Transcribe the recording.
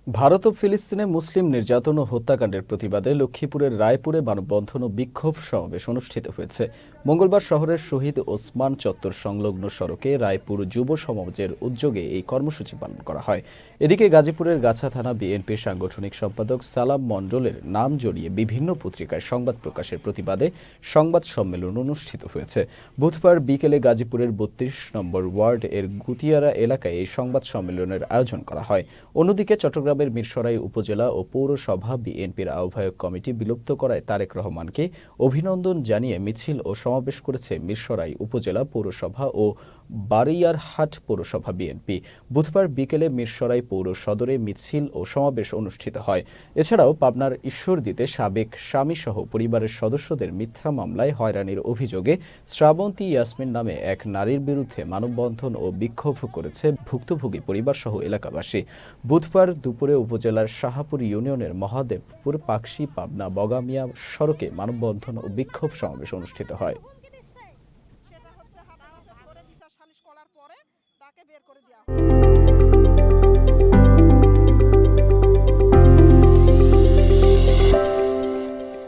ভারত ও ফিলিস্তিনে মুসলিম নির্যাতন ও হত্যাকাণ্ডের প্রতিবাদে লক্ষ্মীপুরের রায়পুরে মানববন্ধন ও বিক্ষোভ সমাবেশ অনুষ্ঠিত হয়েছে। মঙ্গলবার শহরের শহীদ ওসমান চত্বর সংলগ্ন সড়কে রায়পুর যুব সমাজের উদ্যোগে এই কর্মসূচি পালন করা হয়। এদিকে গাজীপুরের গাছা থানা বিএনপির সাংগঠনিক সম্পাদক সালাম মণ্ডলের নাম জড়িয়ে বিভিন্ন পত্রিকায় সংবাদ প্রকাশের প্রতিবাদে সংবাদ সম্মেলন অনুষ্ঠিত হয়েছে। বুধবার বিকেলে গাজীপুরের ৩২ নম্বর ওয়ার্ড এর গুতিয়ারা এলাকায় এই সংবাদ সম্মেলনের আয়োজন করা হয়। অন্যদিকে চট্টগ্রামের মিরসরাই উপজেলা ও পৌরসভা বিএনপির আহ্বায়ক কমিটি বিলুপ্ত করায় তারেক রহমানকে অভিনন্দন জানিয়ে মিছিল ও সমাবেশ করেছে মিরসরাই উপজেলা পৌরসভা ও বারৈয়ারহাট পৌরসভা বিএনপি। বুধবার বিকেলে মিরসরাই পৌর সদরে মিছিল ও সমাবেশ অনুষ্ঠিত হয়। এছাড়াও পাবনার ঈশ্বরদীতে সাবেক স্বামীসহ পরিবারের সদস্যদের মিথ্যা মামলায় হয়রানির অভিযোগে শ্রাবন্তী ইয়াসমিন নামে এক নারীর বিরুদ্ধে মানববন্ধন ও বিক্ষোভ করেছে ভুক্তভোগী পরিবারসহ এলাকাবাসী। বুধবার দুপুরে উপজেলার শাহাপুর ইউনিয়নের মহাদেবপুর পাকশি পাবনা বগামিয়া সড়কে মানববন্ধন ও বিক্ষোভ সমাবেশ অনুষ্ঠিত হয়। সেটা হচ্ছে আদালতে করে বিচার সালিশ করার পরে তাকে বের করে দেওয়া হয়।